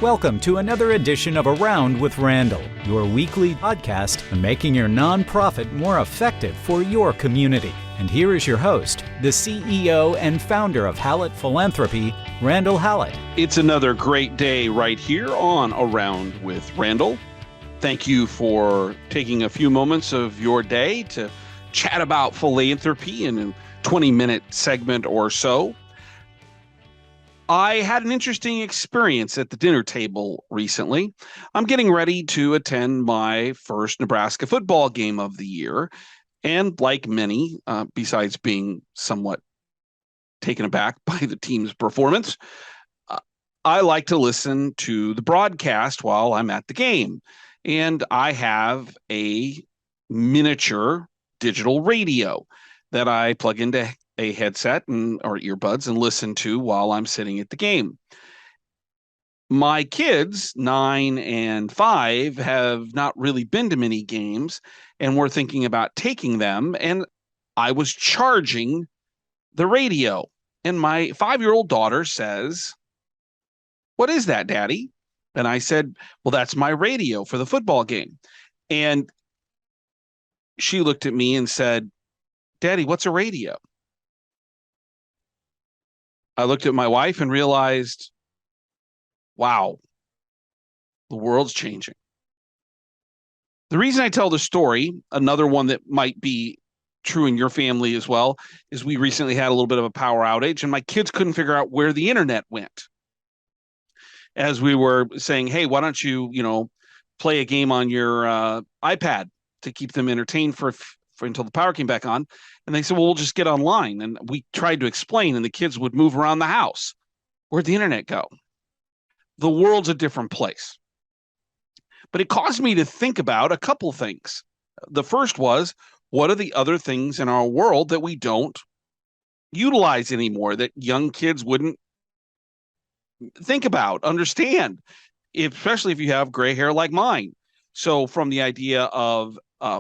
Welcome to another edition of Around with Randall, your weekly podcast on making your nonprofit more effective for your community. And here is your host, the CEO and founder of Hallett Philanthropy, Randall Hallett. It's another great day right here on Around with Randall. Thank you for taking a few moments of your day to chat about philanthropy in a 20-minute segment or so. I had an interesting experience at the dinner table recently. I'm getting ready to attend my first Nebraska football game of the year. And like many, besides being somewhat taken aback by the team's performance, I like to listen to the broadcast while I'm at the game. And I have a miniature digital radio that I plug into a headset or earbuds and listen to while I'm sitting at the game. My kids, 9 and 5, have not really been to many games, and we're thinking about taking them. And I was charging the radio, and my 5-year-old daughter says, "What is that, Daddy?" And I said, "Well, that's my radio for the football game." And she looked at me and said, "Daddy, what's a radio?" I looked at my wife and realized, wow, the world's changing. The reason I tell the story, another one that might be true in your family as well, is we recently had a little bit of a power outage and my kids couldn't figure out where the internet went. As we were saying, hey, why don't you, play a game on your iPad to keep them entertained for until the power came back on. And they said, well, we'll just get online. And we tried to explain, and the kids would move around the house. Where'd the internet go? The world's a different place. But it caused me to think about a couple things. The first was, what are the other things in our world that we don't utilize anymore, that young kids wouldn't think about, understand, especially if you have gray hair like mine? So from the idea of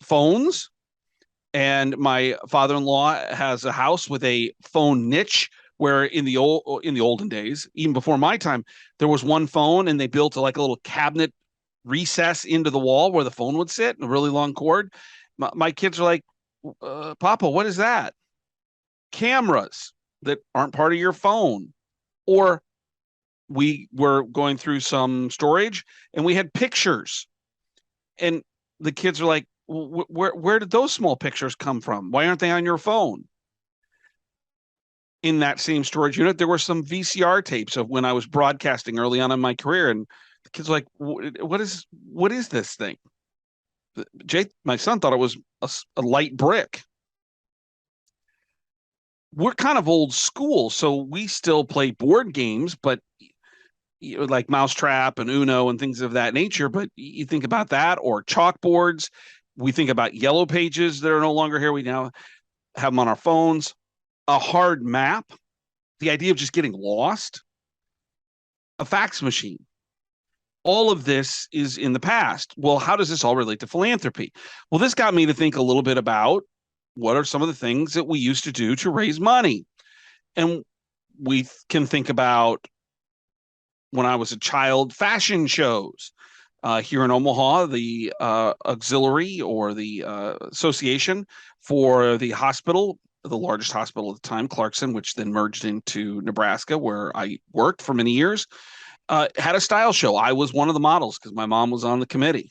phones, and my father-in-law has a house with a phone niche where in the olden days, even before my time, there was one phone and they built a little cabinet recess into the wall where the phone would sit, a really long cord. My kids are like, Papa, what is that? Cameras that aren't part of your phone. Or we were going through some storage and we had pictures. And the kids are like, where did those small pictures come from? Why aren't they on your phone? In that same storage unit, there were some VCR tapes of when I was broadcasting early on in my career, and the kids were like, what is this thing? Jake, my son, thought it was a light brick. We're kind of old school, so we still play board games, but like Mousetrap and Uno and things of that nature. But you think about that, or chalkboards. We think about yellow pages that are no longer here. We now have them on our phones. A hard map, the idea of just getting lost, a fax machine. All of this is in the past. Well, how does this all relate to philanthropy? Well, this got me to think a little bit about what are some of the things that we used to do to raise money. And we can think about, when I was a child, fashion shows. Here in Omaha, the auxiliary or the association for the hospital, the largest hospital at the time, Clarkson, which then merged into Nebraska, where I worked for many years, had a style show. I was one of the models because my mom was on the committee.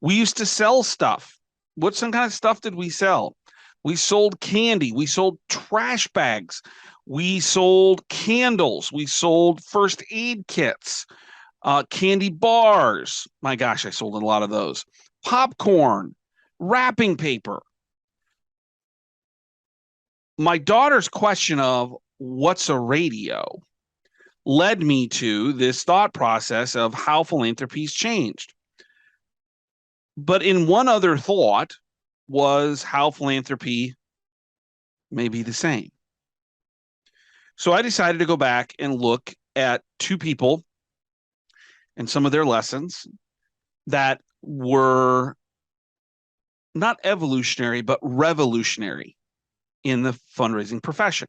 We used to sell stuff. What kind of stuff did we sell? We sold candy. We sold trash bags. We sold candles. We sold first aid kits. Candy bars. My gosh, I sold a lot of those. Popcorn, wrapping paper. My daughter's question of what's a radio led me to this thought process of how philanthropy's changed. But in one other thought was how philanthropy may be the same. So I decided to go back and look at two people and some of their lessons that were not evolutionary, but revolutionary in the fundraising profession.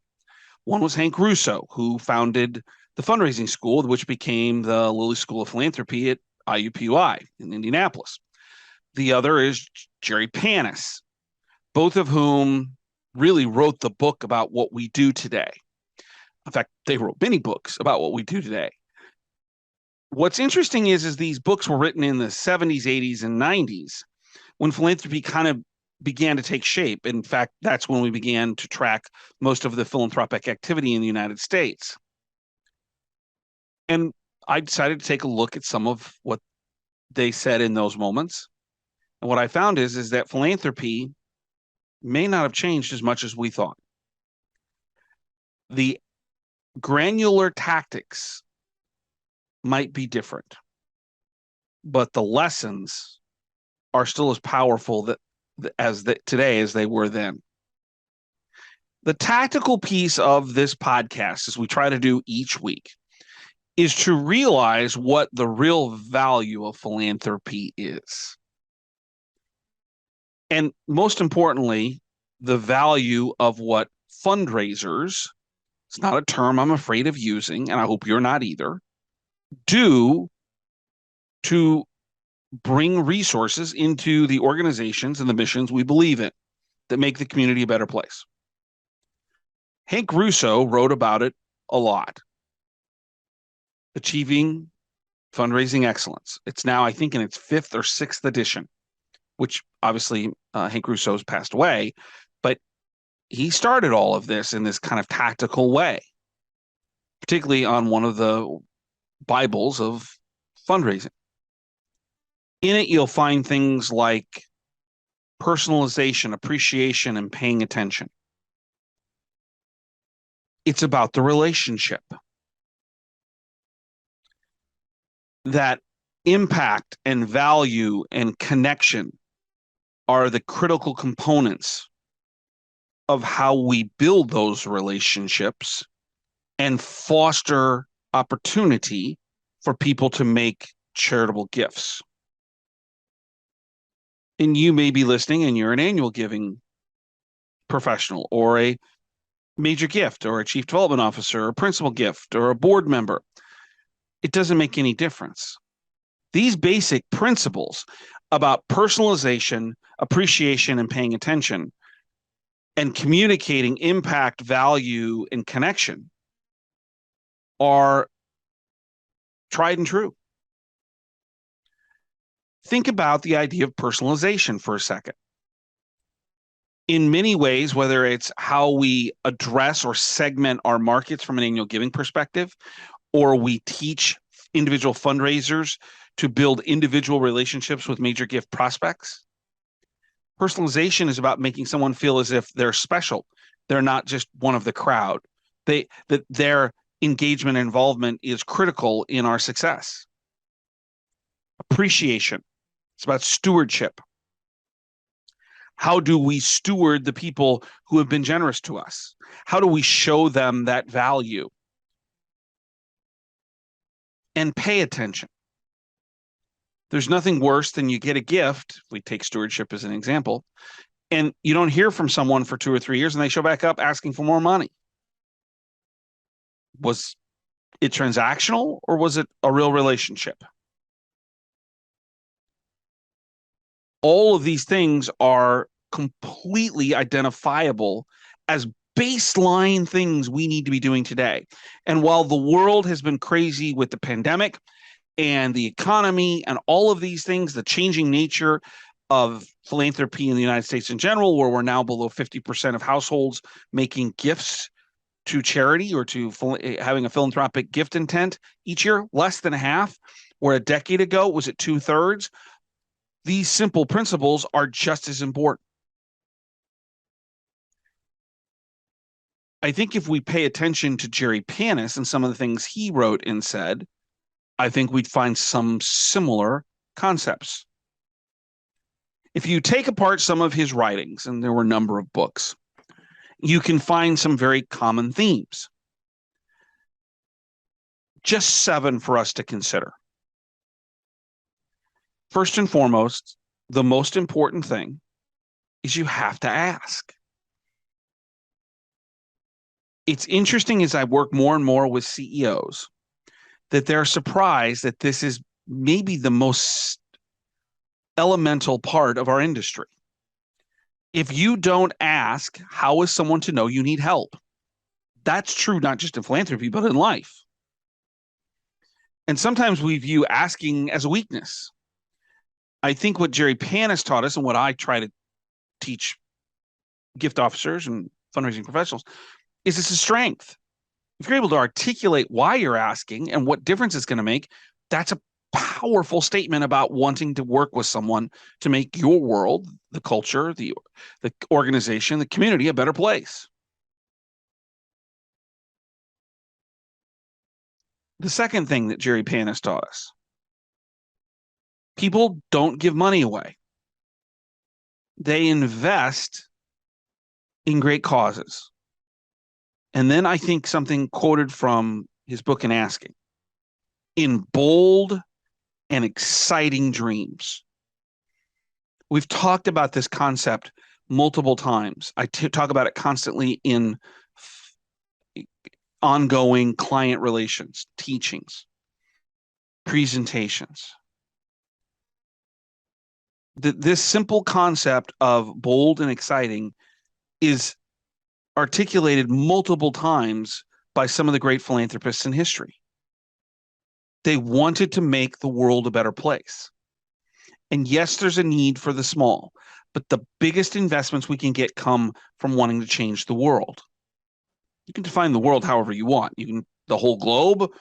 One was Hank Russo, who founded the fundraising school, which became the Lilly School of Philanthropy at IUPUI in Indianapolis. The other is Jerry Panis, both of whom really wrote the book about what we do today. In fact, they wrote many books about what we do today. What's interesting is these books were written in the 70s, 80s, and 90s when philanthropy kind of began to take shape. In fact, that's when we began to track most of the philanthropic activity in the United States. And I decided to take a look at some of what they said in those moments. And what I found is that philanthropy may not have changed as much as we thought. The granular tactics might be different, but the lessons are still as powerful today as they were then. The tactical piece of this podcast, as we try to do each week, is to realize what the real value of philanthropy is. And most importantly, the value of what fundraisers, it's not a term I'm afraid of using, and I hope you're not either, do to bring resources into the organizations and the missions we believe in that make the community a better place. Hank Russo wrote about it a lot. Achieving Fundraising Excellence. It's now, I think, in its 5th or 6th edition, which obviously Hank Russo's passed away, but he started all of this in this kind of tactical way, particularly on one of the Bibles of fundraising. In it, you'll find things like personalization, appreciation, and paying attention. It's about the relationship. That impact and value and connection are the critical components of how we build those relationships and foster opportunity for people to make charitable gifts. And you may be listening and you're an annual giving professional or a major gift or a chief development officer or a principal gift or a board member. It doesn't make any difference. These basic principles about personalization, appreciation, and paying attention and communicating impact, value, and connection are tried and true. Think about the idea of personalization for a second. In many ways, whether it's how we address or segment our markets from an annual giving perspective, or we teach individual fundraisers to build individual relationships with major gift prospects, personalization is about making someone feel as if they're special. They're not just one of the crowd. That their engagement and involvement is critical in our success. Appreciation. It's about stewardship. How do we steward the people who have been generous to us? How do we show them that value? And pay attention. There's nothing worse than you get a gift, if we take stewardship as an example, and you don't hear from someone for 2 or 3 years and they show back up asking for more money. Was it transactional or was it a real relationship? All of these things are completely identifiable as baseline things we need to be doing today. And while the world has been crazy with the pandemic and the economy and all of these things, the changing nature of philanthropy in the United States in general, where we're now below 50% of households making gifts to charity or to having a philanthropic gift intent each year, less than half, where a decade ago was at 2/3. These simple principles are just as important. I think if we pay attention to Jerry Panis and some of the things he wrote and said, I think we'd find some similar concepts. If you take apart some of his writings, and there were a number of books, you can find some very common themes. Just 7 for us to consider. First and foremost, the most important thing is you have to ask. It's interesting as I work more and more with CEOs that they're surprised that this is maybe the most elemental part of our industry. If you don't ask, how is someone to know you need help? That's true not just in philanthropy, but in life. And sometimes we view asking as a weakness. I think what Jerry Panis taught us and what I try to teach gift officers and fundraising professionals is it's a strength. If you're able to articulate why you're asking and what difference it's going to make, that's a powerful statement about wanting to work with someone to make your world, the culture, the organization, the community a better place. The second thing that Jerry Panis taught us, people don't give money away. They invest in great causes. And then I think something quoted from his book in Asking, in bold and exciting dreams. We've talked about this concept multiple times. I talk about it constantly in ongoing client relations, teachings, presentations. This simple concept of bold and exciting is articulated multiple times by some of the great philanthropists in history. They wanted to make the world a better place. And yes, there's a need for the small, but the biggest investments we can get come from wanting to change the world. You can define the world however you want. You can, the whole globe,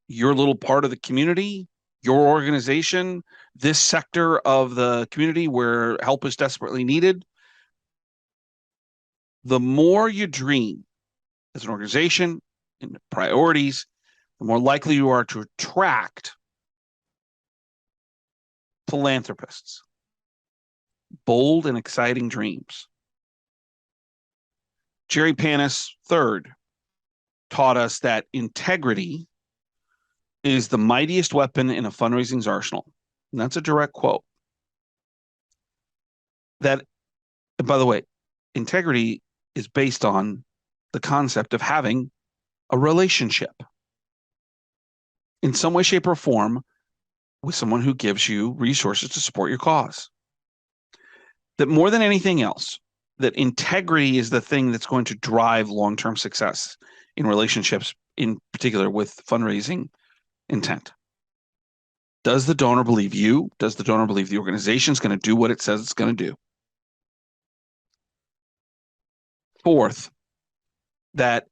your little part of the community, your organization, this sector of the community where help is desperately needed. The more you dream as an organization in priorities, the more likely you are to attract philanthropists. Bold and exciting dreams. Jerry Panis, third, taught us that integrity is the mightiest weapon in a fundraising's arsenal. And that's a direct quote. That, and by the way, integrity is based on the concept of having a relationship in some way, shape, or form with someone who gives you resources to support your cause. That more than anything else, that integrity is the thing that's going to drive long-term success in relationships, in particular with fundraising intent. Does the donor believe you? Does the donor believe the organization is going to do what it says it's going to do? Fourth, that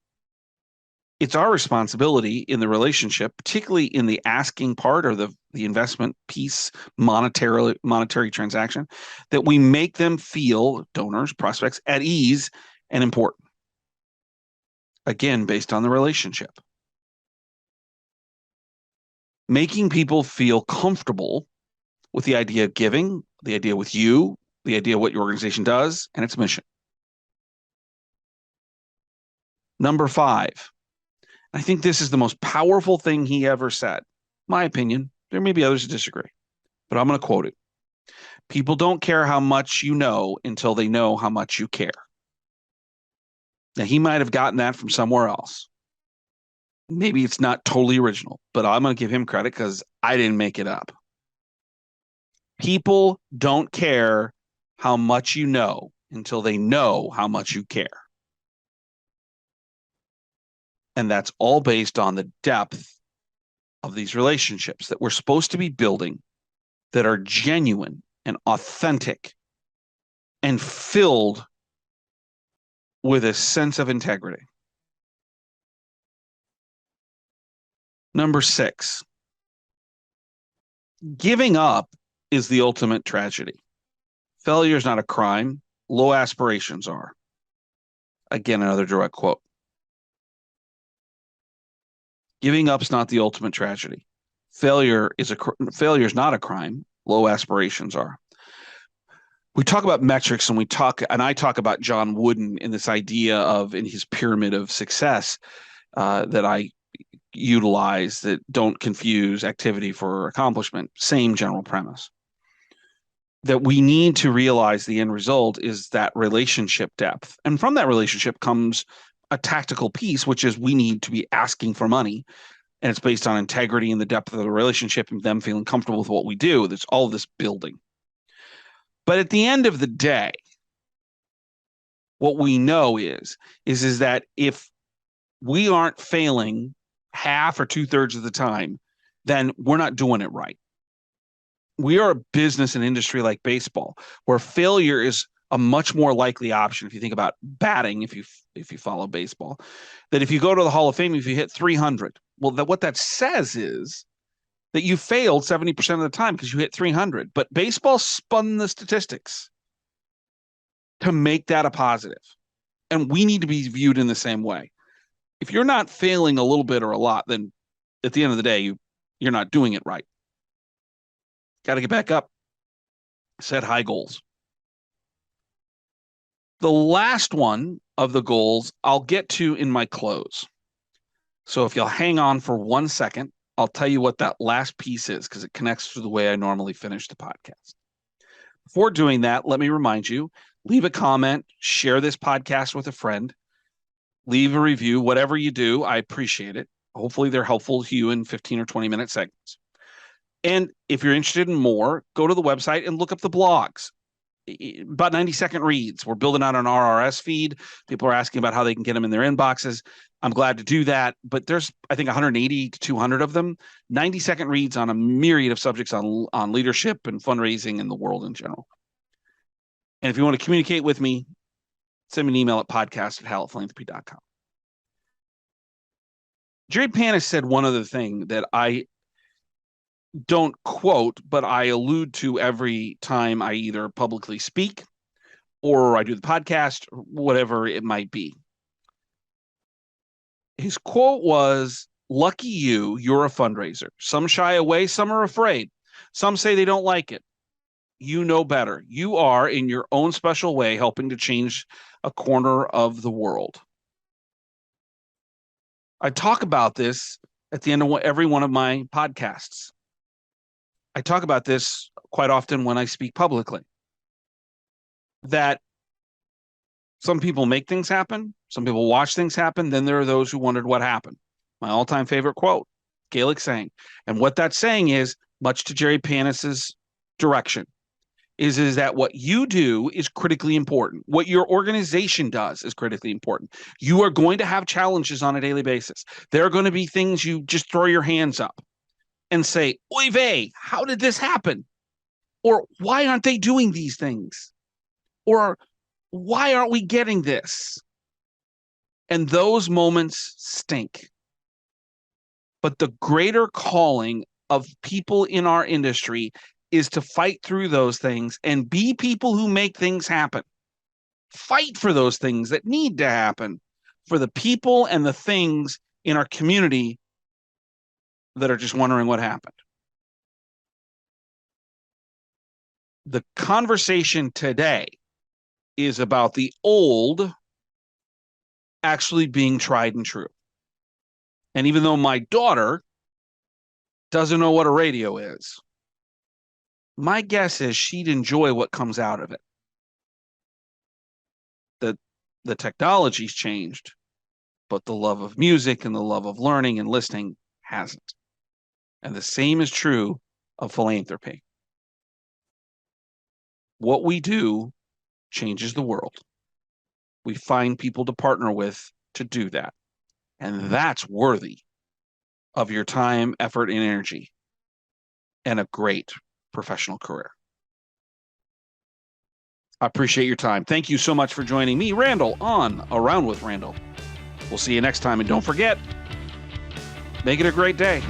it's our responsibility in the relationship, particularly in the asking part or the investment piece, monetary transaction, that we make them feel, donors, prospects, at ease and important. Again, based on the relationship. Making people feel comfortable with the idea of giving, the idea with you, the idea of what your organization does, and its mission. Number 5. I think this is the most powerful thing he ever said. My opinion. There may be others who disagree, but I'm going to quote it. People don't care how much you know until they know how much you care. Now, he might have gotten that from somewhere else. Maybe it's not totally original, but I'm going to give him credit because I didn't make it up. People don't care how much you know until they know how much you care. And that's all based on the depth of these relationships that we're supposed to be building that are genuine and authentic and filled with a sense of integrity. Number 6, giving up is the ultimate tragedy. Failure is not a crime. Low aspirations are. Again, another direct quote. Giving up is not the ultimate tragedy. Failure is not a crime. Low aspirations are. We talk about metrics, and I talk about John Wooden in this idea of, in his pyramid of success, that I utilize, that don't confuse activity for accomplishment. Same general premise. That we need to realize the end result is that relationship depth. And from that relationship comes a tactical piece, which is we need to be asking for money. And it's based on integrity and the depth of the relationship and them feeling comfortable with what we do. There's all this building. But at the end of the day, what we know is that if we aren't failing half or 2/3 of the time, then we're not doing it right. We are a business and industry like baseball, where failure is a much more likely option. If you think about batting, if you follow baseball, that if you go to the Hall of Fame, if you hit 300, well, what that says is that you failed 70% of the time because you hit 300. But baseball spun the statistics to make that a positive. And we need to be viewed in the same way. If you're not failing a little bit or a lot, then at the end of the day, you're not doing it right. Got to get back up, set high goals. The last one of the goals I'll get to in my close. So if you'll hang on for 1 second, I'll tell you what that last piece is, because it connects to the way I normally finish the podcast. Before doing that, let me remind you, leave a comment, share this podcast with a friend, leave a review, whatever you do, I appreciate it. Hopefully they're helpful to you in 15 or 20-minute segments. And if you're interested in more, go to the website and look up the blogs. About 90-second reads. We're building out an RRS feed. People are asking about how they can get them in their inboxes. I'm glad to do that. But there's, I think, 180 to 200 of them. 90-second reads on a myriad of subjects on leadership and fundraising and the world in general. And if you want to communicate with me, send me an email at podcast@hallettphilanthropy.com. Jerry Panis said one other thing that I don't quote, but I allude to every time I either publicly speak or I do the podcast, or whatever it might be. His quote was, "Lucky you, you're a fundraiser. Some shy away, some are afraid. Some say they don't like it. You know better. You are, in your own special way, helping to change a corner of the world." I talk about this at the end of every one of my podcasts. I talk about this quite often when I speak publicly, that some people make things happen, some people watch things happen, then there are those who wondered what happened. My all-time favorite quote, Gaelic saying. And what that's saying is, much to Jerry Panis's direction, is that what you do is critically important. What your organization does is critically important. You are going to have challenges on a daily basis. There are going to be things you just throw your hands up and say, oy vey, how did this happen? Or why aren't they doing these things? Or why aren't we getting this? And those moments stink. But the greater calling of people in our industry is to fight through those things and be people who make things happen. Fight for those things that need to happen for the people and the things in our community that are just wondering what happened. The conversation today is about the old actually being tried and true. And even though my daughter doesn't know what a radio is, my guess is she'd enjoy what comes out of it. The technology's changed, but the love of music and the love of learning and listening hasn't. And the same is true of philanthropy. What we do changes the world. We find people to partner with to do that. And that's worthy of your time, effort, and energy, and a great professional career. I appreciate your time. Thank you so much for joining me, Randall, on Around with Randall. We'll see you next time. And don't forget, make it a great day.